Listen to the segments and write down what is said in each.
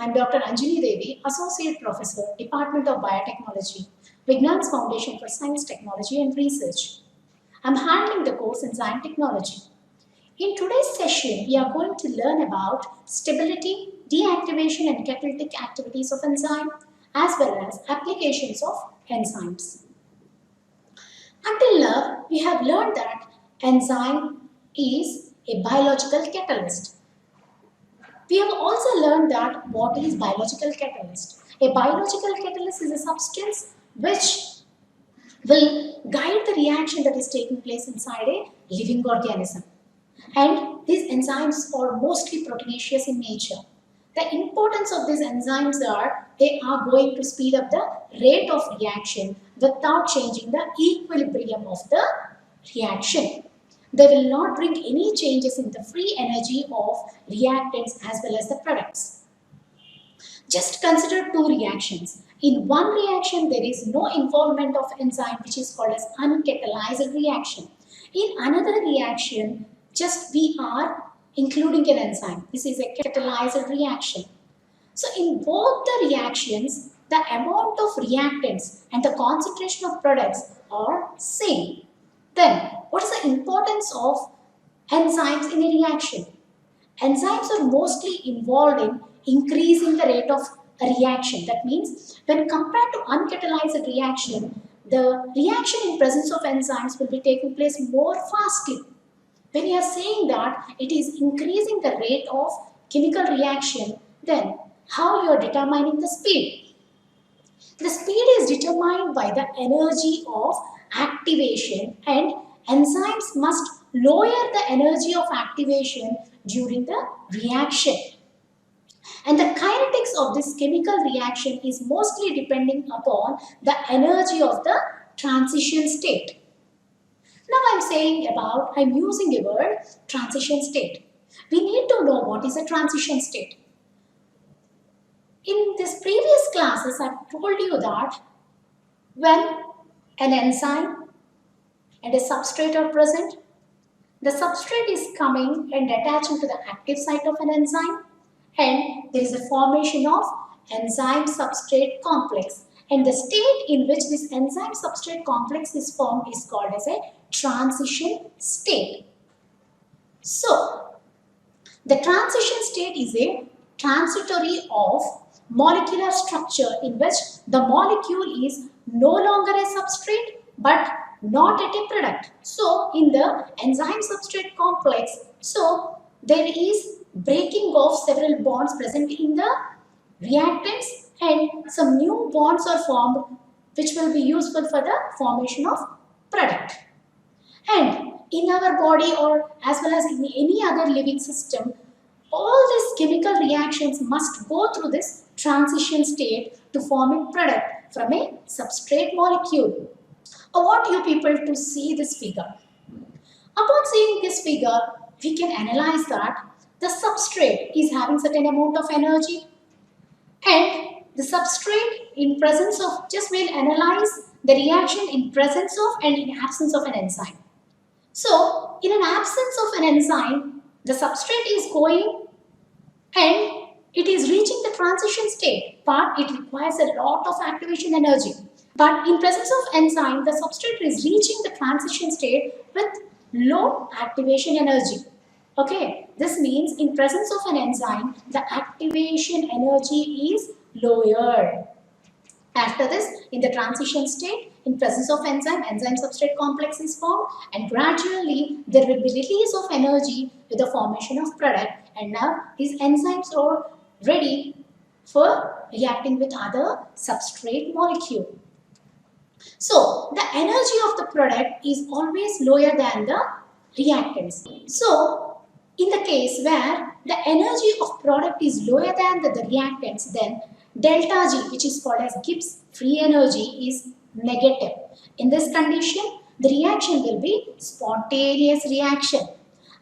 I'm Dr. Anjali Devi, Associate Professor, Department of Biotechnology, Vignan's Foundation for Science, Technology and Research. I'm handling the course Enzyme Technology. In today's session, we are going to learn about stability, deactivation and catalytic activities of enzyme, as well as applications of enzymes. Until now, we have learned that enzyme is a biological catalyst. We have also learned that what is biological catalyst. A biological catalyst is a substance which will guide the reaction that is taking place inside a living organism. And these enzymes are mostly proteinaceous in nature. The importance of these enzymes are they are going to speed up the rate of reaction without changing the equilibrium of the reaction. They will not bring any changes in the free energy of reactants as well as the products. Just consider two reactions. In one reaction, there is no involvement of enzyme, which is called as uncatalyzed reaction. In another reaction, just we are including an enzyme. This is a catalyzed reaction. So in both the reactions, the amount of reactants and the concentration of products are same. Then, what is the importance of enzymes in a reaction? Enzymes are mostly involved in increasing the rate of a reaction. That means when compared to uncatalyzed reaction, the reaction in presence of enzymes will be taking place more fastly. When you are saying that it is increasing the rate of chemical reaction, then how you are determining the speed? The speed is determined by the energy of activation, and enzymes must lower the energy of activation during the reaction. And the kinetics of this chemical reaction is mostly depending upon the energy of the transition state. Now I'm using the word transition state. We need to know what is a transition state. In this previous classes, I've told you that when an enzyme and a substrate are present, the substrate is coming and attaching to the active site of an enzyme, and there is a formation of enzyme substrate complex. And the state in which this enzyme substrate complex is formed is called as a transition state. So, the transition state is a transitory of molecular structure in which the molecule is no longer a substrate but not at a product. So, in the enzyme substrate complex, there is breaking of several bonds present in the reactants and some new bonds are formed which will be useful for the formation of product. And in our body or as well as in any other living system, all these chemical reactions must go through this transition state to form a product from a substrate molecule. I want you people to see this figure. Upon seeing this figure, we can analyze that the substrate is having certain amount of energy, and the substrate in presence of, just we'll analyze the reaction in presence of and in absence of an enzyme. So, in an absence of an enzyme, the substrate is going and it is reaching the transition state, but it requires a lot of activation energy. But in presence of enzyme, the substrate is reaching the transition state with low activation energy. Okay, this means in presence of an enzyme, the activation energy is lower. After this, in the transition state, in presence of enzyme, enzyme substrate complex is formed, and gradually there will be release of energy with the formation of product, and now these enzymes are ready for reacting with other substrate molecule. So, the energy of the product is always lower than the reactants. So, in the case where the energy of product is lower than the reactants, then delta G, which is called as Gibbs free energy, is negative. In this condition, the reaction will be spontaneous reaction.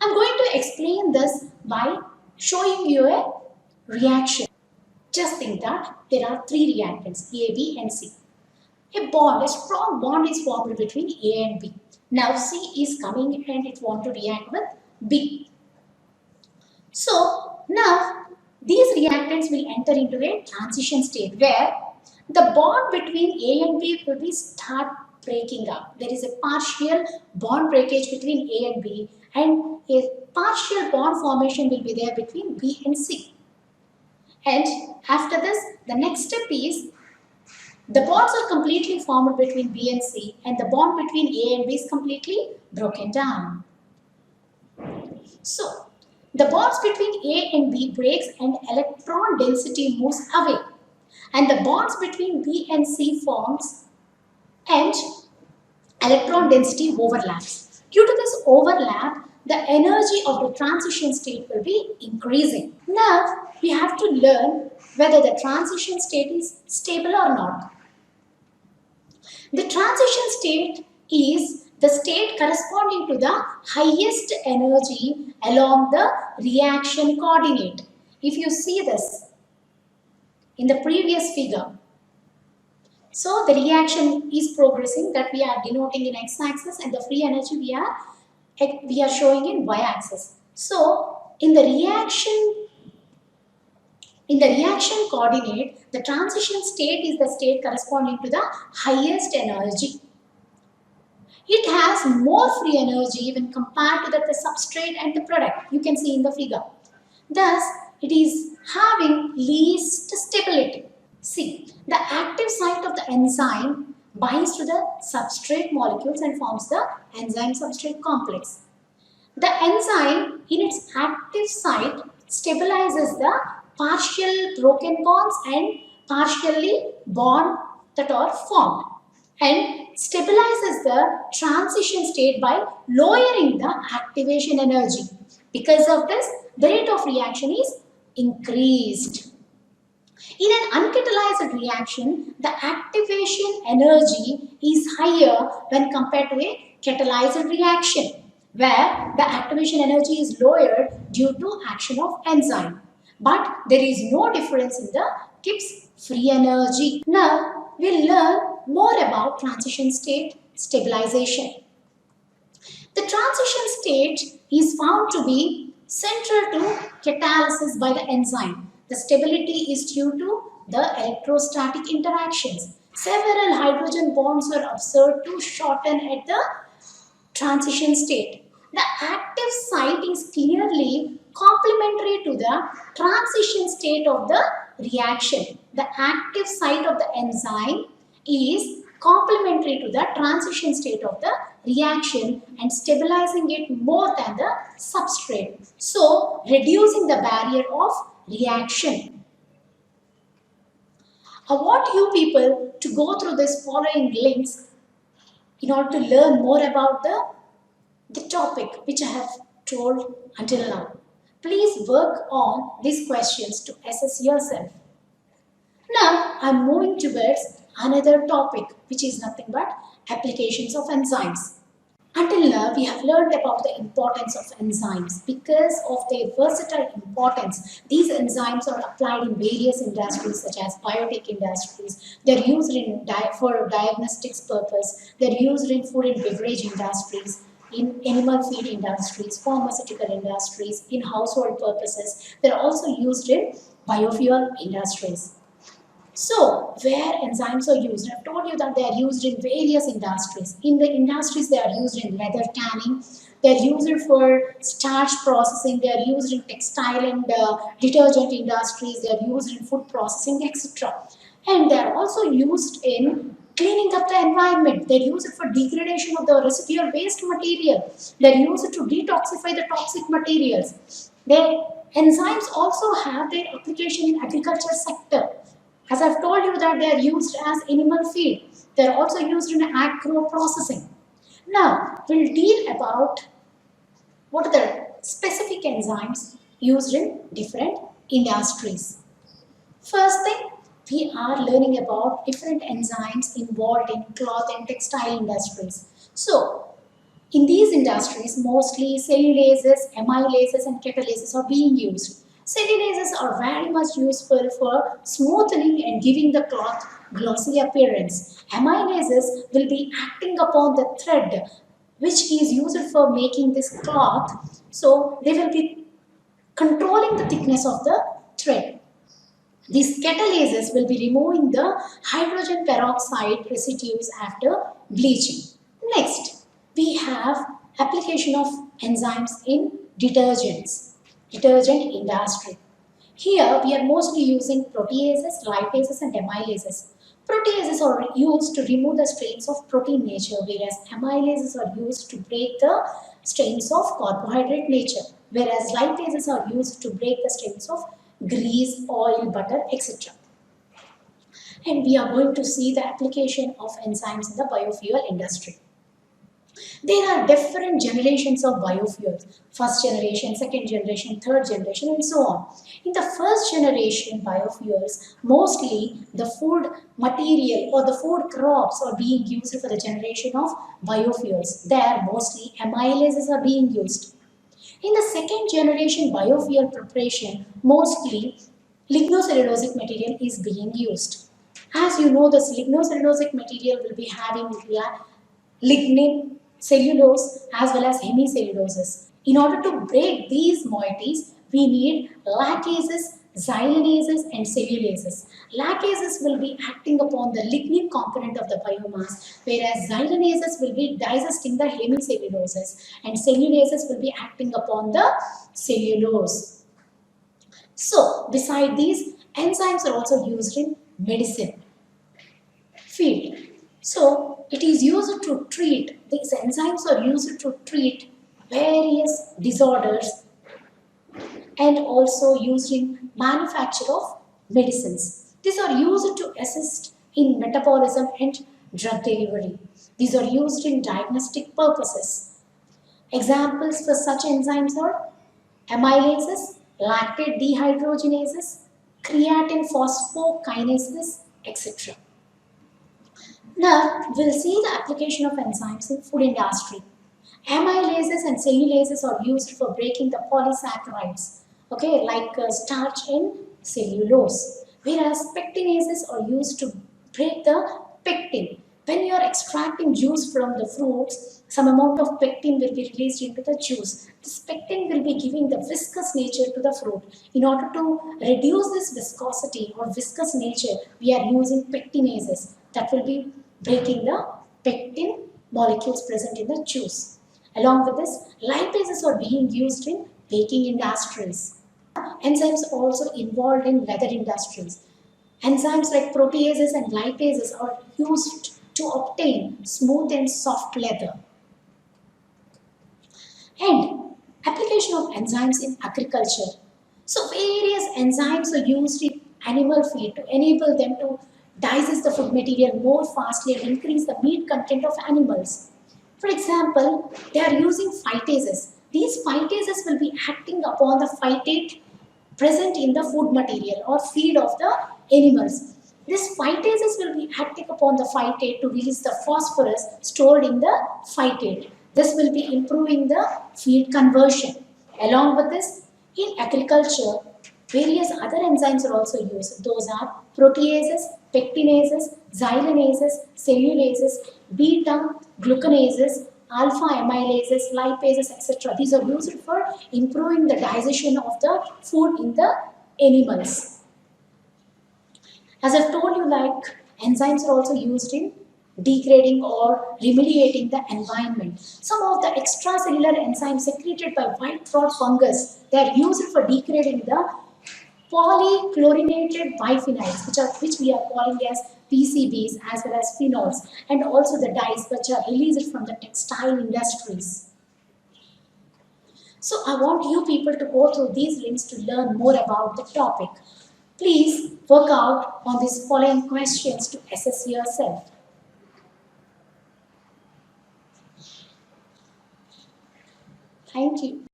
I'm going to explain this by showing you a reaction. Just think that there are three reactants, A, B and C. A strong bond is formed between A and B. Now C is coming and it wants to react with B. So now These reactants will enter into a transition state where the bond between A and B will be start breaking up. There is a partial bond breakage between A and B, and a partial bond formation will be there between B and C. And after this, the next step is the bonds are completely formed between B and C, and the bond between A and B is completely broken down. So, the bonds between A and B breaks and electron density moves away, and the bonds between B and C forms and electron density overlaps. Due to this overlap, the energy of the transition state will be increasing. Now, we have to learn whether the transition state is stable or not. The transition state is the state corresponding to the highest energy along the reaction coordinate. If you see this in the previous figure, so the reaction is progressing, that we are denoting in x-axis, and the free energy we are showing in y-axis. So in the reaction coordinate, the transition state is the state corresponding to the highest energy. It has more free energy when compared to the substrate and the product. You can see in the figure. Thus, it is having least stability. See, the active site of the enzyme binds to the substrate molecules and forms the enzyme-substrate complex. The enzyme in its active site stabilizes the partial broken bonds and partially bond that are formed, and stabilizes the transition state by lowering the activation energy. Because of this, the rate of reaction is increased. In an uncatalyzed reaction, the activation energy is higher when compared to a catalyzed reaction, where the activation energy is lower due to action of enzyme. But there is no difference in the Gibbs free energy. Now, we'll learn more about transition state stabilization. The transition state is found to be central to catalysis by the enzyme. The stability is due to the electrostatic interactions. Several hydrogen bonds are observed to shorten at the transition state. The active site is clearly complementary to the transition state of the reaction. The active site of the enzyme is complementary to the transition state of the reaction and stabilizing it more than the substrate. So, reducing the barrier of reaction. I want you people to go through this following links in order to learn more about the topic which I have told until now. Please work on these questions to assess yourself. Now, I am moving towards another topic which is nothing but applications of enzymes. Until now, we have learned about the importance of enzymes. Because of their versatile importance, these enzymes are applied in various industries such as biotech industries. They are used for diagnostics purpose. They are used in food and beverage industries, in animal feed industries, pharmaceutical industries, in household purposes. They are also used in biofuel industries. So, where enzymes are used, I've told you that they are used in various industries. In the industries, they are used in leather tanning, they are used for starch processing, they are used in textile and detergent industries, they are used in food processing, etc. And they are also used in cleaning up the environment. They are used for degradation of the residual waste material. They are used to detoxify the toxic materials. Their enzymes also have their application in agriculture sector. As I've told you that they are used as animal feed. They are also used in agro processing. Now, we'll deal about what are the specific enzymes used in different industries. First thing, we are learning about different enzymes involved in cloth and textile industries. So, in these industries, mostly cellulases, amylases and catalases are being used. Cellulases are very much useful for smoothing and giving the cloth glossy appearance. Amylases will be acting upon the thread which is used for making this cloth. So they will be controlling the thickness of the thread. These catalases will be removing the hydrogen peroxide residues after bleaching. Next, we have application of enzymes in detergent industry. Here, we are mostly using proteases, lipases, and amylases. Proteases are used to remove the strains of protein nature, whereas amylases are used to break the strains of carbohydrate nature, whereas lipases are used to break the strains of grease, oil, butter, etc. And we are going to see the application of enzymes in the biofuel industry. There are different generations of biofuels, first generation, second generation, third generation, and so on. In the first generation biofuels, mostly the food material or the food crops are being used for the generation of biofuels. There mostly amylases are being used. In the second generation biofuel preparation, mostly lignocellulosic material is being used. As you know, this lignocellulosic material will be having lignin, cellulose, as well as hemicelluloses. In order to break these moieties, we need lacases, xylanases, and cellulases. Lacases will be acting upon the lignin component of the biomass, whereas xylanases will be digesting the hemicelluloses, and cellulases will be acting upon the cellulose. So, beside these, enzymes are also used in medicine field. So, it is used to treat, these enzymes are used to treat various disorders and also used in manufacture of medicines. These are used to assist in metabolism and drug delivery. These are used in diagnostic purposes. Examples for such enzymes are amylases, lactate dehydrogenases, creatine phosphokinases, etc. Now, we'll see the application of enzymes in food industry. Amylases and cellulases are used for breaking the polysaccharides, okay, like starch and cellulose. Whereas pectinases are used to break the pectin. When you are extracting juice from the fruits, some amount of pectin will be released into the juice. This pectin will be giving the viscous nature to the fruit. In order to reduce this viscosity or viscous nature, we are using pectinases that will be breaking the pectin molecules present in the juice. Along with this, lipases are being used in baking industries. Enzymes are also involved in leather industries. Enzymes like proteases and lipases are used to obtain smooth and soft leather. And application of enzymes in agriculture. So various enzymes are used in animal feed to enable them to digest the food material more fastly and increase the meat content of animals. For example, they are using phytases. These phytases will be acting upon the phytate present in the food material or feed of the animals. This phytases will be acting upon the phytate to release the phosphorus stored in the phytate. This will be improving the feed conversion. Along with this, in agriculture, various other enzymes are also used. Those are proteases, pectinases, xylanases, cellulases, beta glucanases, alpha amylases, lipases, etc. These are used for improving the digestion of the food in the animals. As I've told you, like enzymes are also used in degrading or remediating the environment. Some of the extracellular enzymes secreted by white rot fungus, they are used for degrading the polychlorinated biphenyls, which we are calling as PCBs, as well as phenols, and also the dyes which are released from the textile industries. So I want you people to go through these links to learn more about the topic. Please work out on these following questions to assess yourself. Thank you.